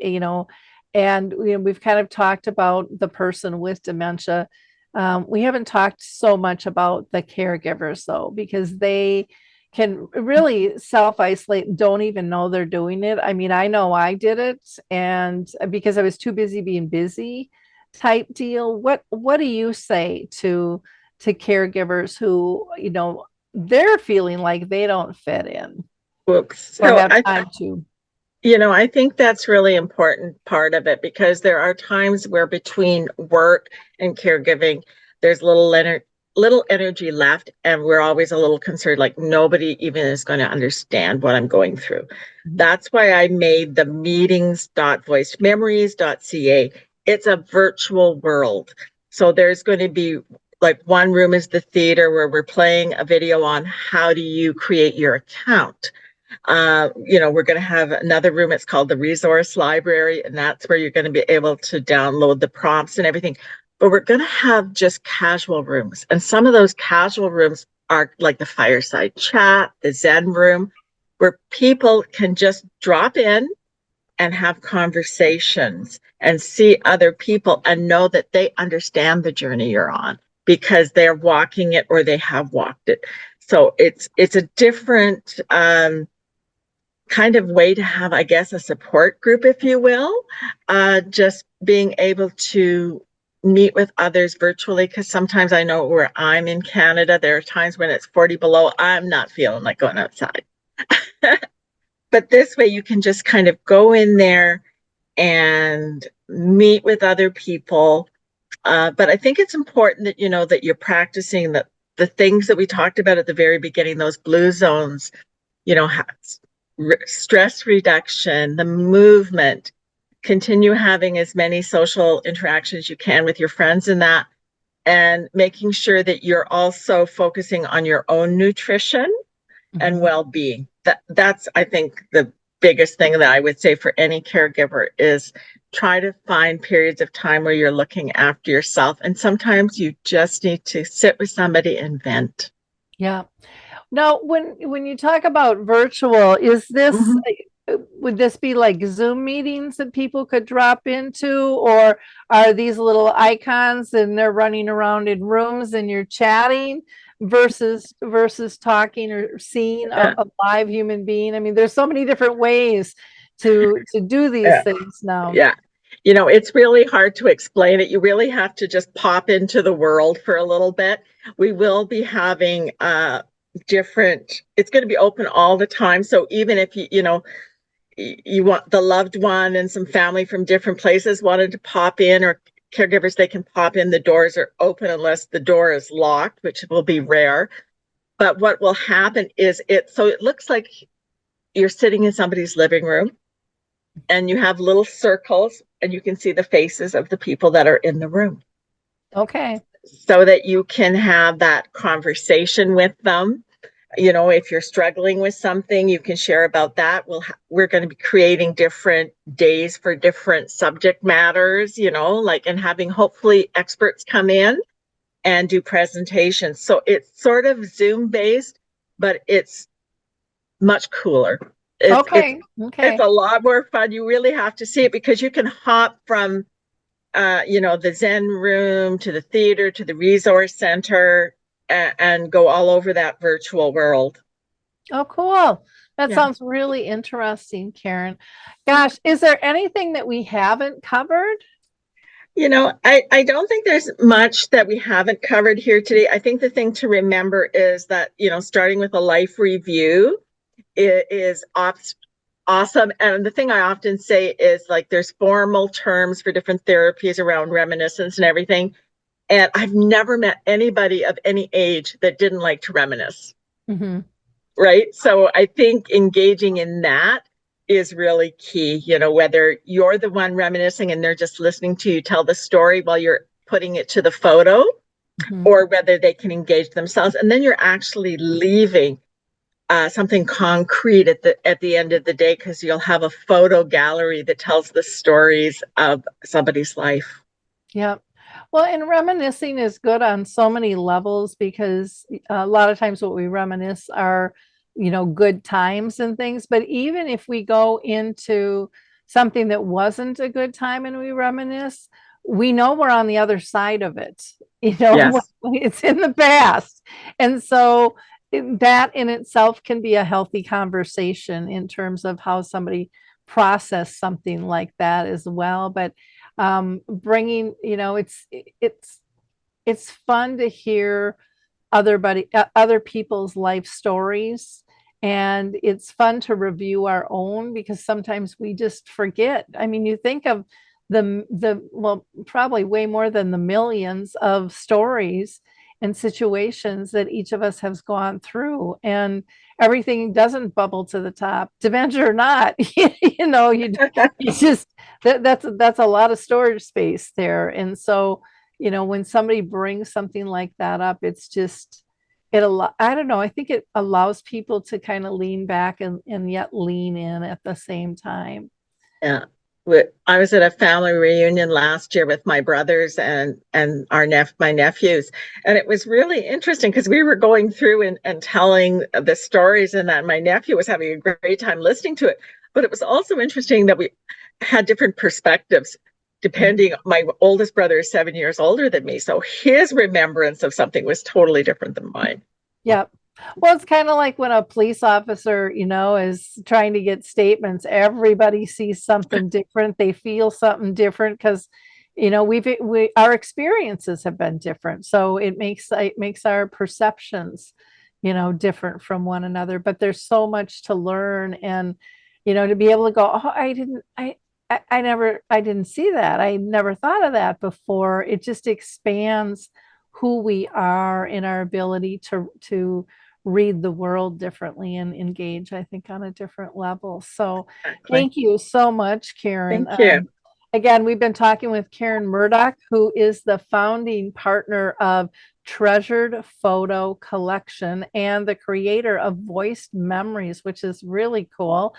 and we've kind of talked about the person with dementia. We haven't talked so much about the caregivers though, because they can really self-isolate and don't even know they're doing it. I mean, I know I did it, and because I was too busy being busy type deal. What do you say to caregivers who, they're feeling like they don't fit in Books. or So have time to? I think that's really important part of it because there are times where between work and caregiving, there's little energy left, and we're always a little concerned, like nobody even is going to understand what I'm going through. That's why I made the meetings.voicememories.ca. It's a virtual world. So there's going to be like one room is the theater where we're playing a video on how do you create your account. We're going to have another room. It's called the resource library, and that's where you're going to be able to download the prompts and everything. But we're going to have just casual rooms. And some of those casual rooms are like the fireside chat, the Zen room, where people can just drop in and have conversations and see other people and know that they understand the journey you're on because they're walking it or they have walked it. So it's a different kind of way to have, I guess, a support group, if you will, just being able to meet with others virtually. Because sometimes I know where I'm in Canada, there are times when it's 40 below, I'm not feeling like going outside. But this way you can just kind of go in there and meet with other people. But I think it's important that that you're practicing the things that we talked about at the very beginning, those blue zones, you know, stress reduction, the movement, continue having as many social interactions you can with your friends in that, and making sure that you're also focusing on your own nutrition and well-being. That's I think the biggest thing that I would say for any caregiver is try to find periods of time where you're looking after yourself, and sometimes you just need to sit with somebody and vent. Yeah. Now, when you talk about virtual, is this Mhm. would this be like Zoom meetings that people could drop into, or are these little icons and they're running around in rooms and you're chatting versus talking or seeing Yeah. a live human being? I mean, there's so many different ways to do these Yeah. things now. Yeah. It's really hard to explain it. You really have to just pop into the world for a little bit. We will be having it's going to be open all the time. So even if you want the loved one and some family from different places wanted to pop in or caregivers, they can pop in, the doors are open unless the door is locked, which will be rare. But what will happen is it looks like you're sitting in somebody's living room and you have little circles and you can see the faces of the people that are in the room Okay. so that you can have that conversation with them. You know, if you're struggling with something, you can share about that. We're going to be creating different days for different subject matters, you know, like, and having hopefully experts come in and do presentations. So it's sort of Zoom based, but it's much cooler. Okay. It's Okay. a lot more fun. You really have to see it because you can hop from you know, the Zen room to the theater to the resource center and go all over that virtual world. Oh, cool. That Yeah. sounds really interesting, Karen. Gosh, is there anything that we haven't covered? You know, I don't think there's much that we haven't covered here today. I think the thing to remember is that, you know, starting with a life review is awesome. And the thing I often say is like there's formal terms for different therapies around reminiscence and everything. And I've never met anybody of any age that didn't like to reminisce. Hmm. Right. So I think engaging in that is really key. You know, whether you're the one reminiscing and they're just listening to you tell the story while you're putting it to the photo, Hmm. or whether they can engage themselves. And then you're actually leaving something concrete at the end of the day because you'll have a photo gallery that tells the stories of somebody's life. Yeah. Well, and reminiscing is good on so many levels because a lot of times what we reminisce are, good times and things. But even if we go into something that wasn't a good time and we reminisce, we know we're on the other side of it. Yes. It's in the past. And so that in itself can be a healthy conversation in terms of how somebody process something like that as well. But bringing, it's fun to hear other people's life stories, and it's fun to review our own because sometimes we just forget. I mean, you think of well, probably way more than the millions of stories and situations that each of us has gone through, and everything doesn't bubble to the top, dementia or not. You just that's a lot of storage space there. And so, when somebody brings something like that up, it's just I don't know, I think it allows people to kind of lean back and yet lean in at the same time. Yeah. I was at a family reunion last year with my brothers and my nephews, and it was really interesting because we were going through and telling the stories, and that my nephew was having a great time listening to it. But it was also interesting that we had different perspectives depending. My oldest brother is 7 years older than me, so his remembrance of something was totally different than mine. Yep. Well, it's kind of like when a police officer, is trying to get statements. Everybody sees something different. They feel something different because, our experiences have been different. So it makes our perceptions, different from one another. But there's so much to learn, and to be able to go, oh, I didn't see that. I never thought of that before. It just expands who we are in our ability to read the world differently and engage, I think, on a different level. So Exactly. thank you so much, Karen. Thank you. Again, we've been talking with Karen Murdock, who is the founding partner of Treasured Photo Collection and the creator of Voiced Memories, which is really cool.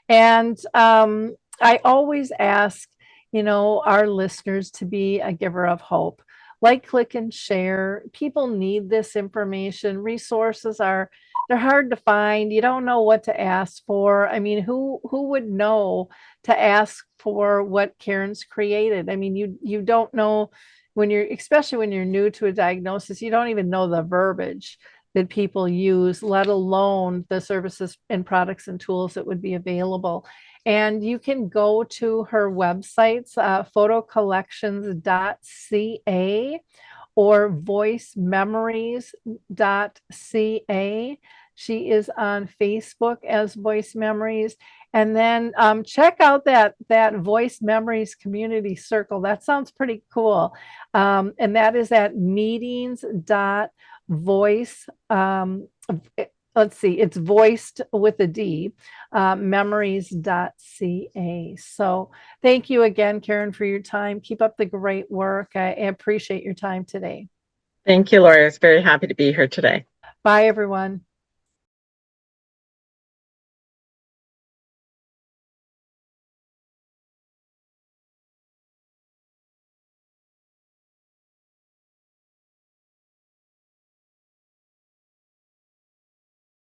And I always ask, our listeners to be a giver of hope. Like, click, and share. People need this information. Resources they're hard to find. You don't know what to ask for. I mean, who would know to ask for what Karen's created? I mean, you don't know especially when you're new to a diagnosis, you don't even know the verbiage that people use, let alone the services and products and tools that would be available. And you can go to her websites, photocollections.ca or voicememories.ca. She is on Facebook as Voice Memories, And then check out that Voice Memories Community Circle. That sounds pretty cool. And that is at meetings.voice. Let's see, it's voiced with a D, memories.ca. So thank you again, Karen, for your time. Keep up the great work. I appreciate your time today. Thank you, Lori. I was very happy to be here today. Bye, everyone.